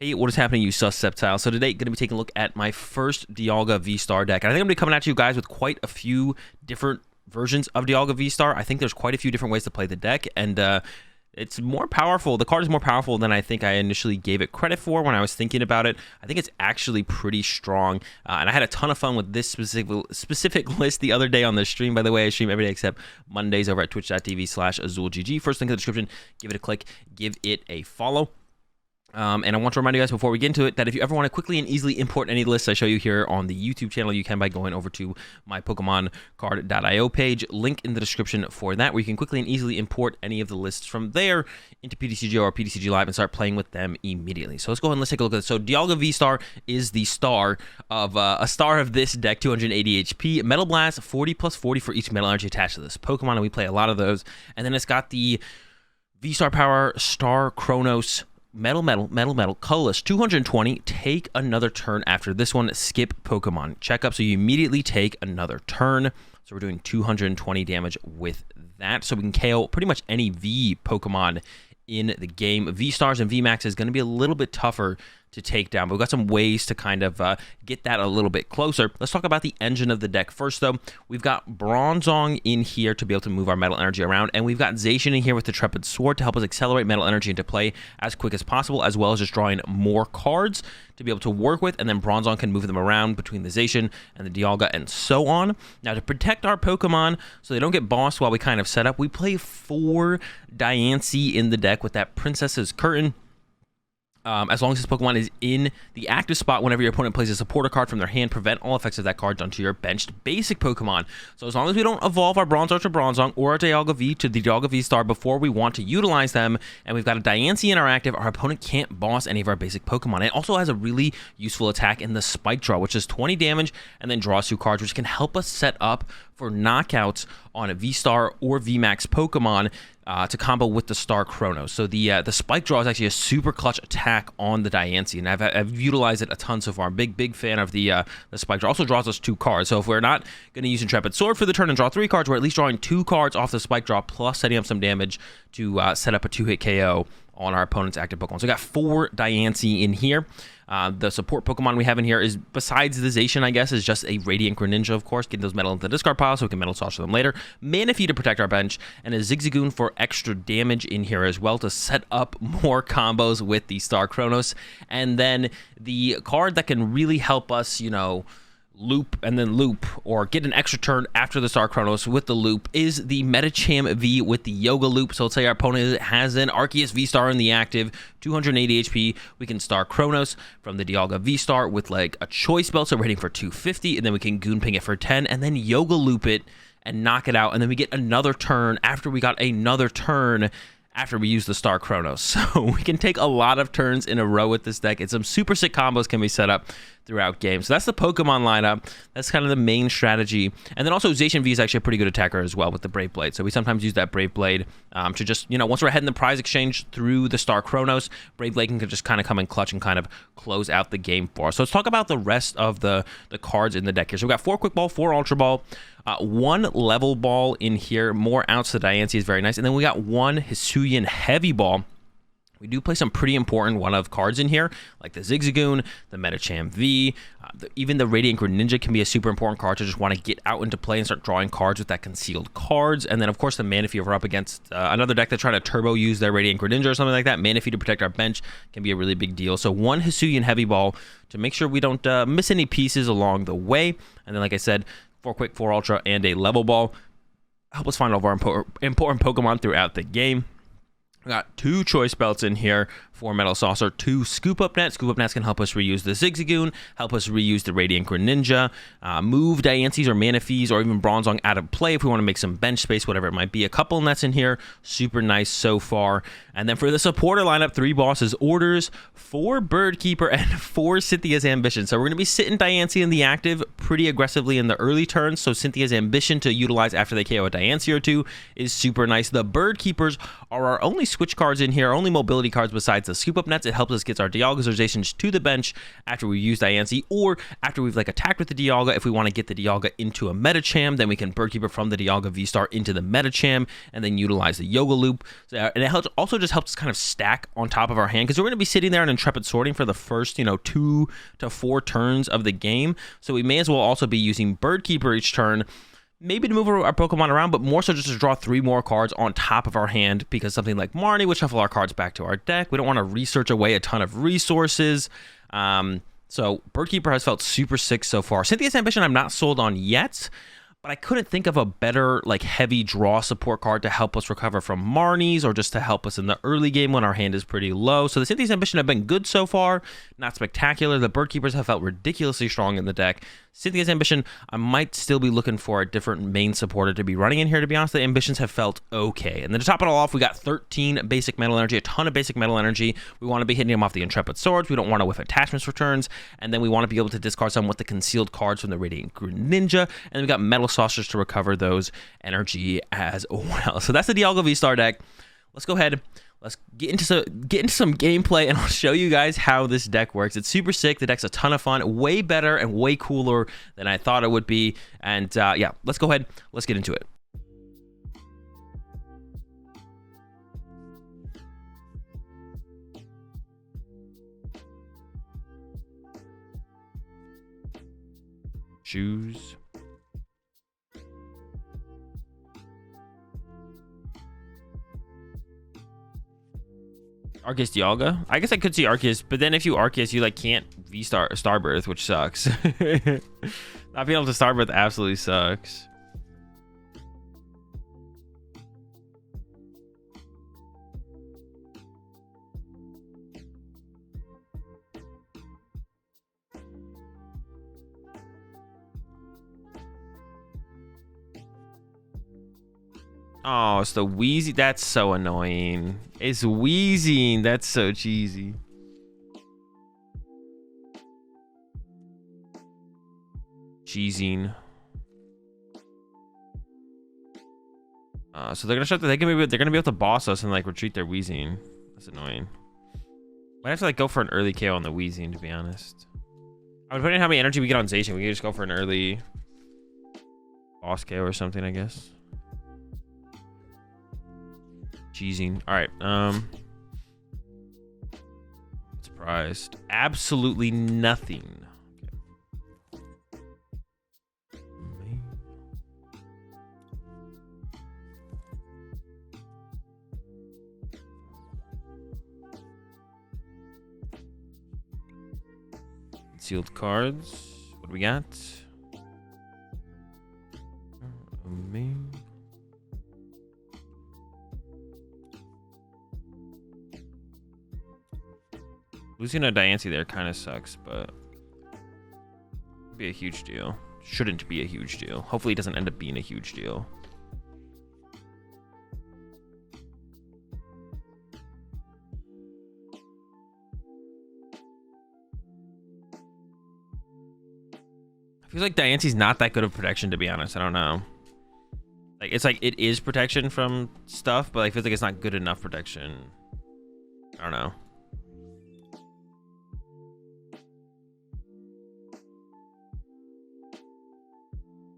Hey, what is happening, you susceptible? So today, going to be taking a look at my first Dialga VSTAR deck. And I think I'm going to be coming at you guys with quite a few different versions of Dialga VSTAR. I think there's quite a few different ways to play the deck, and it's more powerful. The card is more powerful than I think I initially gave it credit for when I was thinking about it. I think it's actually pretty strong, and I had a ton of fun with this specific list the other day on the stream. By the way, I stream every day except Mondays over at twitch.tv/AzulGG. First link in the description. Give it a click. Give it a follow. And I want to remind you guys before we get into it that if you ever want to quickly and easily import any lists I show you here on the YouTube channel, you can by going over to my PokemonCard.io page. Link in the description for that, where you can quickly and easily import any of the lists from there into PTCGO or PTCG Live and start playing with them immediately. So let's go ahead and let's take a look at this. So Dialga VSTAR is the star of a star of this deck, 280 HP. Metal Blast, 40+40 for each metal energy attached to this Pokemon, and we play a lot of those. And then it's got the VSTAR Power Star Chronos Metal, colorless, 220, take another turn after this one, skip Pokemon checkup, so you immediately take another turn. So we're doing 220 damage with that, so we can KO pretty much any V Pokemon in the game. V-Stars and V-Max is going to be a little bit tougher to take down, but we've got some ways to kind of get that a little bit closer. Let's talk about the engine of the deck first, though. We've got Bronzong in here to be able to move our metal energy around, and we've got Zacian in here with the Trepid Sword to help us accelerate metal energy into play as quick as possible, as well as just drawing more cards to be able to work with, and then Bronzong can move them around between the Zacian and the Dialga and so on. Now, to protect our Pokemon so they don't get bossed while we kind of set up, we play 4 Diancie in the deck with that Princess's Curtain. As long as this Pokemon is in the active spot whenever your opponent plays a supporter card from their hand, prevent all effects of that card onto your benched basic Pokemon. So as long as we don't evolve our Bronzong to Bronzong or our Dialga V to the Dialga V-Star before we want to utilize them, and we've got a Diancie in our active, our opponent can't boss any of our basic Pokemon. It also has a really useful attack in the Spike Draw, which is 20 damage and then draws 2 cards, which can help us set up for knockouts on a V-Star or V-Max Pokemon to combo with the Star Chronos. So the Spike Draw is actually a super clutch attack on the Diancie, and I've utilized it a ton so far. Big fan of the Spike Draw. Also draws us 2 cards. So if we're not going to use Intrepid Sword for the turn and draw 3 cards, we're at least drawing 2 cards off the Spike Draw, plus setting up some damage to set up a 2-hit KO on our opponent's active Pokemon. So we got 4 Diancie in here. The support Pokemon we have in here is, besides the Zacian, I guess, is just a Radiant Greninja, of course, getting those metal into the discard pile so we can metal toss them later. Manaphy to protect our bench, and a Zigzagoon for extra damage in here as well to set up more combos with the Star Chronos. And then the card that can really help us, you know, loop and then loop, or get an extra turn after the Star Chronos with the loop, is the Medicham V with the Yoga Loop. So let's say our opponent has an Arceus V-Star in the active, 280 HP. We can Star Chronos from the Dialga V-Star with like a choice belt, so we're hitting for 250, and then we can Goon Ping it for 10, and then Yoga Loop it and knock it out, and then we get another turn after we got another turn after we use the Star Chronos. So we can take a lot of turns in a row with this deck, and some super sick combos can be set up throughout games. So that's the Pokemon lineup. That's kind of the main strategy. And then also Zacian V is actually a pretty good attacker as well with the Brave Blade. So we sometimes use that Brave Blade to just, you know, once we're ahead in the prize exchange through the Star Chronos, Brave Blade can just kind of come in clutch and kind of close out the game for us. So let's talk about the rest of the cards in the deck here. So we've got 4 Quick Ball, 4 Ultra Ball, 1 Level Ball in here. More outs to Diancie is very nice. And then we got 1 Hisuian Heavy Ball. We do play some pretty important one-of cards in here, like the Zigzagoon, the Medicham V, even the Radiant Greninja can be a super important card to just want to get out into play and start drawing cards with that concealed cards. And then, of course, the Manaphy, if we're up against another deck that's trying to turbo use their Radiant Greninja or something like that, Manaphy to protect our bench can be a really big deal. So 1 Hisuian Heavy Ball to make sure we don't miss any pieces along the way. And then, like I said, 4 Quick, 4 Ultra, and a Level Ball. Help us find all of our important Pokemon throughout the game. We got 2 Choice Belts in here, 4 Metal Saucer, 2 Scoop Up Nets. Scoop Up Nets can help us reuse the Zigzagoon, help us reuse the Radiant Greninja, move Diancies or Manaphy's or even Bronzong out of play if we want to make some bench space, whatever it might be. A couple nets in here, super nice so far. And then for the supporter lineup, 3 Boss's Orders, 4 Bird Keeper, and 4 Cynthia's Ambition. So we're going to be sitting Diancie in the active pretty aggressively in the early turns, so Cynthia's Ambition to utilize after they KO a Diancie or 2 is super nice. The Bird Keepers are our only switch cards in here, only mobility cards besides provides the scoop up nets. It helps us get our Dialga Zerzations to the bench after we use Diancie, or after we've like attacked with the Dialga. If we want to get the Dialga into a Metacham, then we can Bird Keeper from the Dialga V-Star into the Metacham and then utilize the Yoga Loop. So, and it also just helps us kind of stack on top of our hand, because we're going to be sitting there in Intrepid Sorting for the first, 2 to 4 turns of the game. So we may as well also be using Bird Keeper each turn, maybe to move our Pokemon around, but more so just to draw 3 more cards on top of our hand, because something like Marnie would shuffle our cards back to our deck. We don't want to research away a ton of resources. So Bird Keeper has felt super sick so far. Cynthia's Ambition I'm not sold on yet, but I couldn't think of a better like heavy draw support card to help us recover from Marnies, or just to help us in the early game when our hand is pretty low. So the Cynthia's Ambition have been good so far, not spectacular. The Bird Keepers have felt ridiculously strong in the deck. Cynthia's Ambition, I might still be looking for a different main supporter to be running in here, to be honest. The Ambitions have felt okay. And then to top it all off, we got 13 basic metal energy, a ton of basic metal energy. We want to be hitting them off the Intrepid Swords. We don't want to whiff attachments returns. And then we want to be able to discard some with the concealed cards from the Radiant Greninja. And then we got Metal Saucers to recover those energy as well. So that's the Dialga V-Star deck. Let's go ahead. Let's get into some gameplay, and I'll show you guys how this deck works. It's super sick. The deck's a ton of fun, way better and way cooler than I thought it would be. And yeah, let's go ahead. Let's get into it. Choose. Arceus Dialga. I guess I could see Arceus, but then if you Arceus, you like can't V-Star Starbirth, which sucks. Not being able to Starbirth absolutely sucks. Oh, it's the Weezing. That's so annoying. It's Weezing. That's so cheesy. Cheesing. So they're gonna shut. They're gonna be able to boss us and like retreat their Weezing. That's annoying. Might have to like go for an early KO on the Weezing, to be honest. I would put in how many energy we get on Zacian. We could just go for an early boss KO or something, I guess. Cheesing. All right. Surprised. Absolutely nothing. Okay. Sealed cards. What do we got? Amazing. Losing a Diancie there kind of sucks, but it'd be a huge deal. Shouldn't be a huge deal. Hopefully it doesn't end up being a huge deal. I feel like Diancie's not that good of protection, to be honest. I don't know. Like it's like it is protection from stuff, but I feel like it's not good enough protection. I don't know.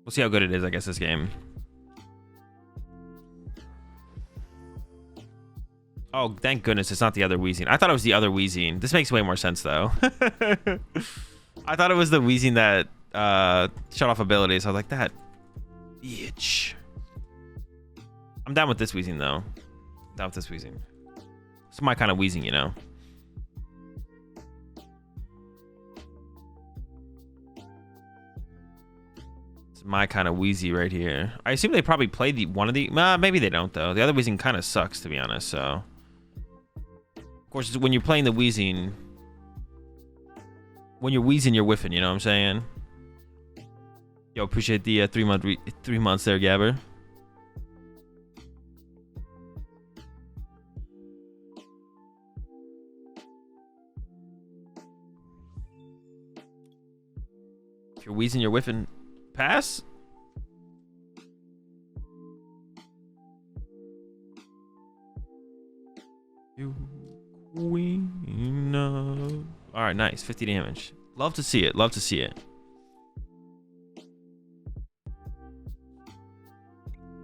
We'll see how good it is, I guess, this game. Oh, thank goodness it's not the other Weezing. I thought it was the other Weezing. This makes way more sense, though. I thought it was the Weezing that shut off abilities. I was like, that bitch. I'm down with this Weezing, though. Down with this Weezing. It's my kind of Weezing, you know. My kind of Weezy right here. I assume they probably played one of the. Maybe they don't though. The other Weezing kind of sucks, to be honest. So, of course, when you're playing the Weezing, when you're Weezing, you're whiffing. You know what I'm saying? Yo, appreciate the 3 months there, Gabber. If you're Weezing, you're whiffing. Pass? You queen. All right, nice. 50 damage. Love to see it. Love to see it.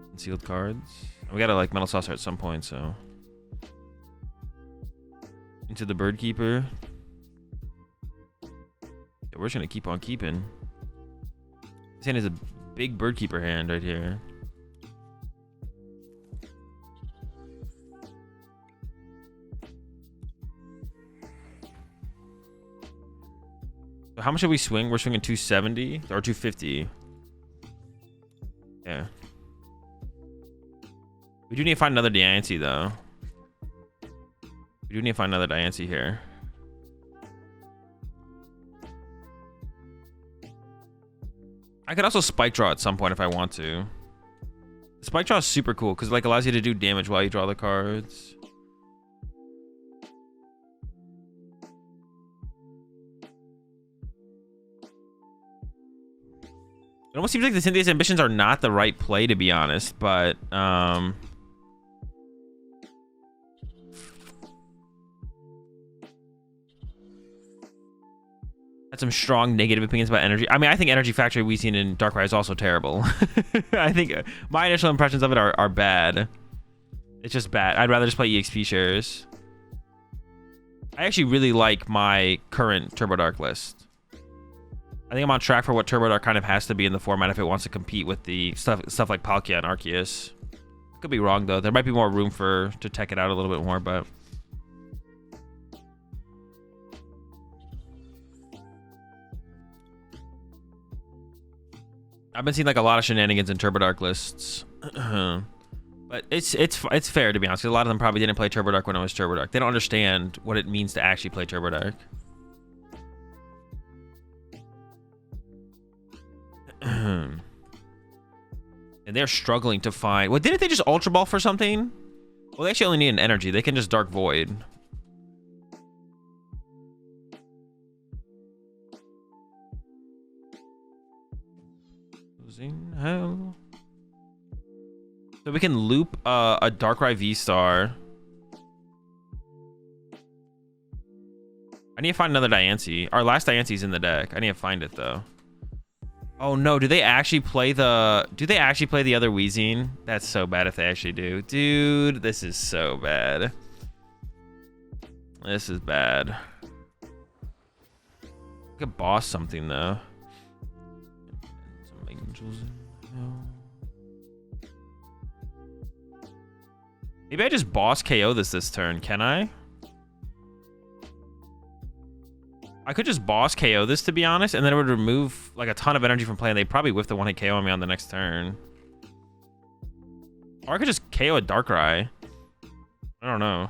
Concealed cards. We gotta like Metal Saucer at some point, so. Into the Bird Keeper. Yeah, we're just gonna keep on keeping. This hand is a big Bird Keeper hand right here. So how much did we swing? We're swinging 270 or 250. Yeah. We do need to find another Diancie though. We do need to find another Diancie here. I could also Spike Draw at some point if I want to. Spike Draw is super cool because it like allows you to do damage while you draw the cards. It almost seems like the Cynthia's Ambitions are not the right play, to be honest, but had some strong negative opinions about Energy. I mean, I think Energy Factory Weezing in Darkrai is also terrible. I think my initial impressions of it are bad. It's just bad. I'd rather just play EXP shares. I actually really like my current Turbo Dark list. I think I'm on track for what Turbo Dark kind of has to be in the format if it wants to compete with the stuff like Palkia and Arceus. Could be wrong though. There might be more room to tech it out a little bit more, but I've been seeing like a lot of shenanigans in Turbo Dark lists. But it's fair to be honest. A lot of them probably didn't play Turbo Dark when it was Turbo Dark. They don't understand what it means to actually play Turbo Dark. And they're struggling to find. Well, didn't they just Ultra Ball for something? Well, they actually only need an energy. They can just Dark Void. Losing hell. So we can loop a Darkrai VSTAR. I need to find another Diancie. Our last Diancie's in the deck. I need to find it though. Oh no, do they actually play the other Weezing? That's so bad if they actually do. Dude, this is so bad. This is bad. I could boss something though. Some angels in hell. Maybe I just boss KO this turn, can I? I could just boss KO this, to be honest, and then it would remove like a ton of energy from play, and they'd probably whiff the one-hit KO on me on the next turn. Or I could just KO a Darkrai. I don't know.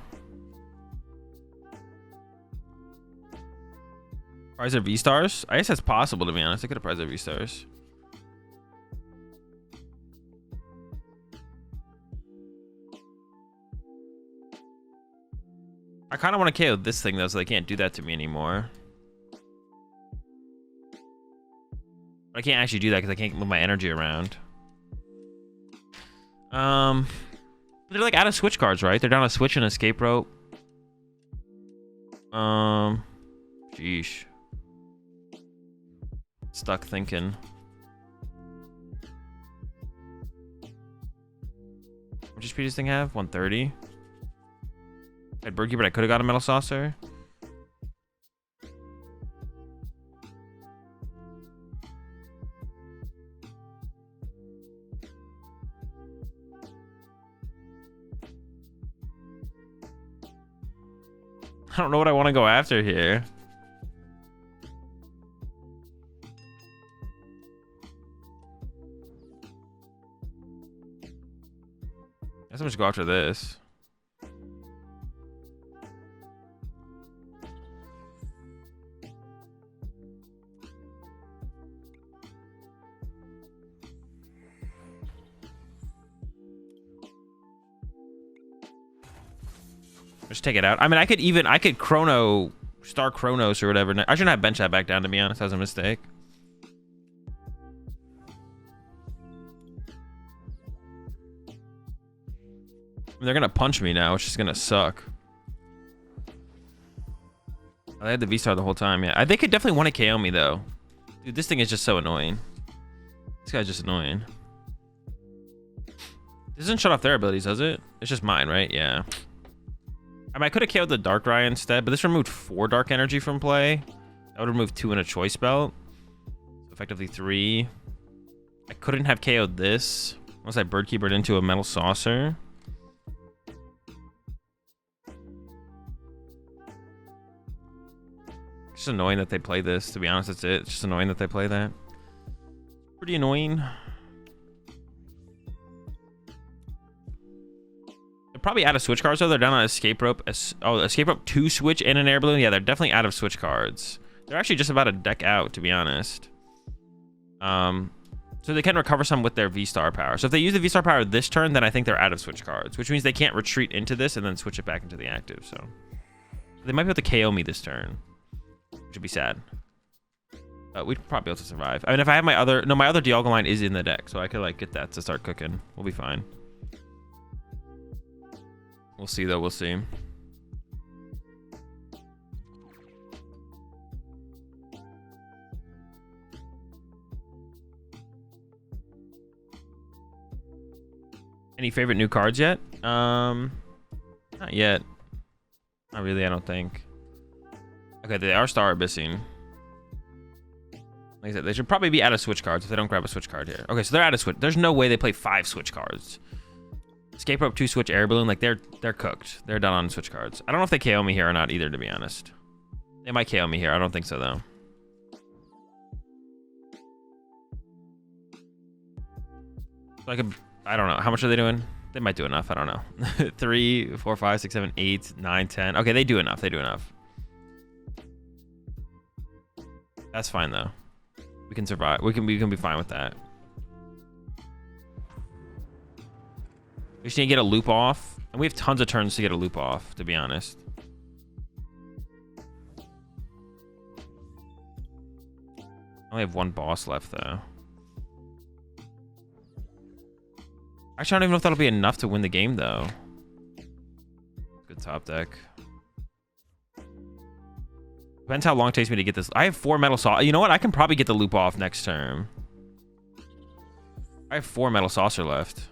Prize their V-Stars? I guess that's possible, to be honest. I could have prized their V-Stars. I kind of want to KO this thing, though, so they can't do that to me anymore. I can't actually do that because I can't move my energy around. They're like out of switch cards, right? They're down a switch and escape rope. Sheesh. Stuck thinking. What does this thing have? 130. I had Birdkeeper, but I could have got a Metal Saucer. I don't know what I want to go after here. I guess I'm just go after this. Just take it out. I mean, I could Star Chronos or whatever. I shouldn't have benched that back down, to be honest. That was a mistake. I mean, they're gonna punch me now, which is gonna suck. I had the V-Star the whole time, yeah. They could definitely want to KO me, though. Dude, this thing is just so annoying. This guy's just annoying. It doesn't shut off their abilities, does it? It's just mine, right? Yeah. I mean, I could have KO'd the Darkrai instead, but this removed 4 Dark Energy from play. That would remove 2 in a Choice Belt. So effectively 3. I couldn't have KO'd this unless I Bird Keeper'd into a Metal Saucer. It's just annoying that they play this, to be honest. That's it. It's just annoying that they play that. Pretty annoying. They're probably out of switch cards, though. They're down on Escape Rope. Oh, Escape Rope 2 switch and an Air Balloon. Yeah, they're definitely out of switch cards. They're actually just about a deck out, to be honest. So they can recover some with their V-Star power. So if they use the V-Star power this turn, then I think they're out of switch cards, which means they can't retreat into this and then switch it back into the active. So they might be able to KO me this turn, which would be sad. But we'd probably be able to survive. I mean, if I have my other... No, my other Dialga line is in the deck, so I could, like, get that to start cooking. We'll be fine. We'll see, though. We'll see. Any favorite new cards yet? Not yet. Not really, I don't think. Okay, they are Star Abyssing. Like I said, they should probably be out of switch cards if they don't grab a switch card here. Okay, so they're out of switch. There's no way they play 5 switch cards. Escape Rope 2 switch Air Balloon, like they're cooked. They're done on switch cards. I don't know if they KO me here or not either, to be honest. They might KO me here. I don't think so, though. So I don't know. How much are they doing? They might do enough. I don't know. 3, 4, 5, 6, 7, 8, 9, 10. Okay, they do enough. They do enough. That's fine, though. We can survive. We can be fine with that. We just need to get a loop off. And we have tons of turns to get a loop off, to be honest. I only have 1 boss left, though. Actually, I don't even know if that'll be enough to win the game, though. Good top deck. Depends how long it takes me to get this. I have 4 Metal Saucer. You know what? I can probably get the loop off next turn. I have 4 Metal Saucer left.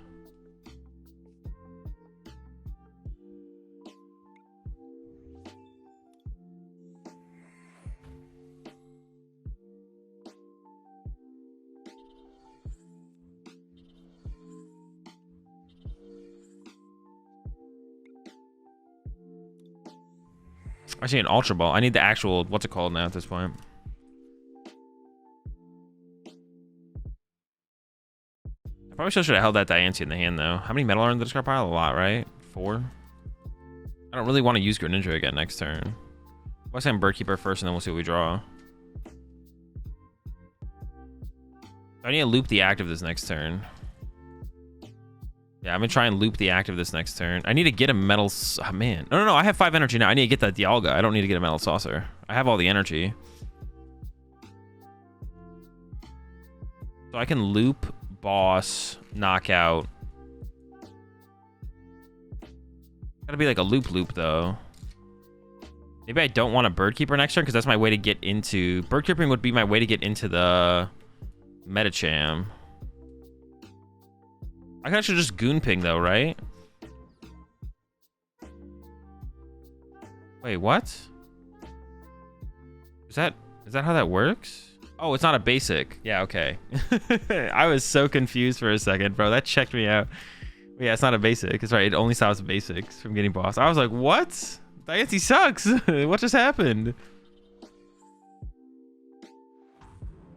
Actually, an Ultra Ball. I need the actual, what's it called now at this point? I probably should have held that Diancie in the hand, though. How many metal are in the discard pile? A lot, right? 4? I don't really want to use Greninja again next turn. Let's have Bird Keeper first, and then we'll see what we draw. I need to loop the active this next turn. Yeah, I'm gonna try and loop the active this next turn. I need to get a metal... Oh, man. No. I have 5 energy now. I need to get that Dialga. I don't need to get a Metal Saucer. I have all the energy. So I can loop, boss, knockout. Gotta be like a loop, though. Maybe I don't want a Bird Keeper next turn because that's my way to get into... Bird Keeping would be my way to get into the Medicham. I can actually just Goon Ping, though, right? Wait, what? Is that how that works? Oh, it's not a basic. Yeah, okay. I was so confused for a second, bro. That checked me out. Yeah, it's not a basic. It's right. It only stops basics from getting boss. I was like, what? Diancie sucks. What just happened?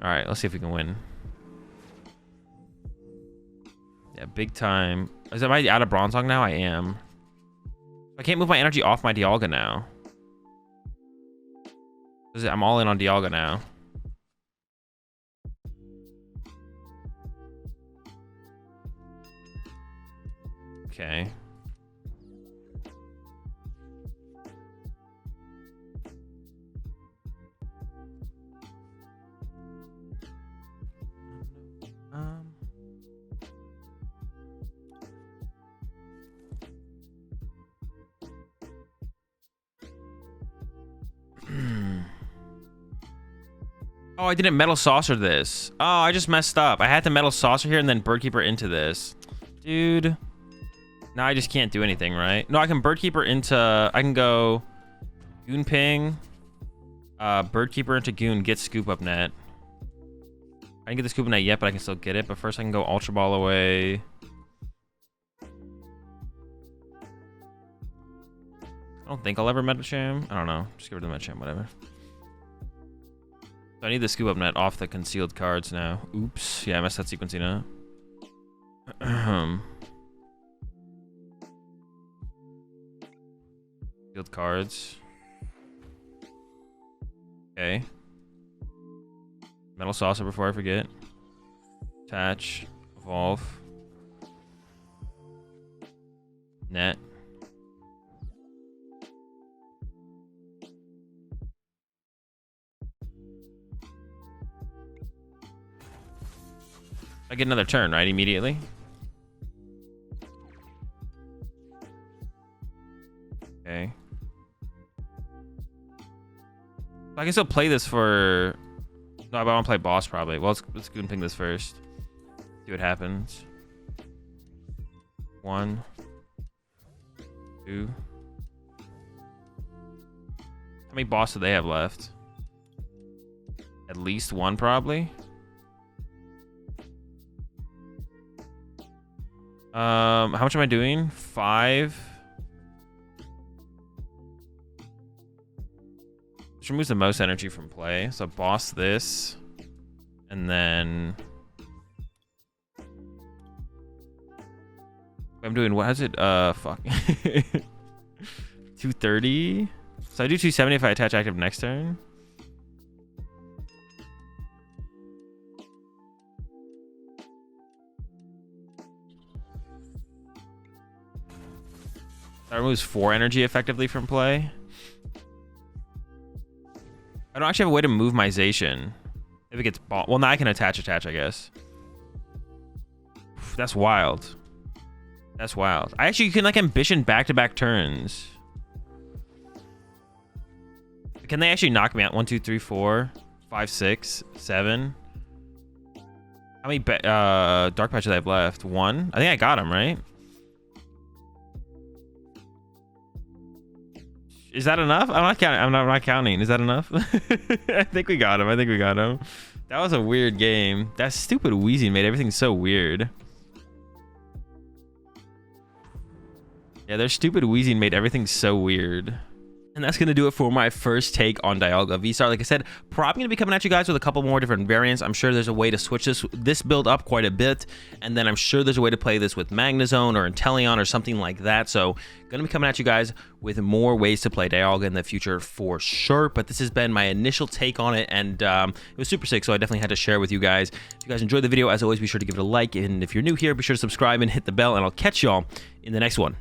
All right, let's see if we can win. Yeah, big time. Am I out of Bronzong now? I am. I can't move my energy off my Dialga now. I'm all in on Dialga now. Okay. Oh, I didn't Metal Saucer this. Oh, I just messed up. I had to Metal Saucer here and then Birdkeeper into this. Dude. Now I just can't do anything, right? No, I can Birdkeeper into... I can go Goon Ping, Birdkeeper into Goon, get Scoop Up Net. I didn't get the Scoop Up Net yet, but I can still get it. But first I can go Ultra Ball away. I don't think I'll ever Metacham. I don't know. Just give her the Metacham, whatever. So I need the Scoop Up Net off the concealed cards now. Oops. Yeah, I messed that sequencing up. Concealed cards. Okay. Metal Saucer before I forget. Attach. Evolve. Net. I get another turn, right? Immediately. Okay. I can still play this for... No, I want to play boss probably. Well, let's Goon Ping this first. See what happens. 1, 2. How many boss do they have left? At least one, probably. How much am I doing? 5. Which removes the most energy from play. So boss this. And then... I'm doing, what is it? Fuck. 230? So I do 270 if I attach active next turn. That removes 4 energy effectively from play. I don't actually have a way to move my Zacian. If it gets bought. Well, now I can attach, I guess. That's wild. That's wild. I actually can like ambition back-to-back turns. Can they actually knock me out? 1, 2, 3, 4, 5, 6, 7. How many dark patches do I have left? 1. I think I got him, right? Is that enough? I'm not counting. I'm not counting. Is that enough? I think we got him. That was a weird game. That stupid Weezing made everything so weird. Yeah, their stupid Weezing made everything so weird. And that's going to do it for my first take on Dialga VSTAR. Like I said, probably going to be coming at you guys with a couple more different variants. I'm sure there's a way to switch this build up quite a bit. And then I'm sure there's a way to play this with Magnezone or Inteleon or something like that. So going to be coming at you guys with more ways to play Dialga in the future for sure. But this has been my initial take on it. And it was super sick, so I definitely had to share with you guys. If you guys enjoyed the video, as always, be sure to give it a like. And if you're new here, be sure to subscribe and hit the bell. And I'll catch y'all in the next one.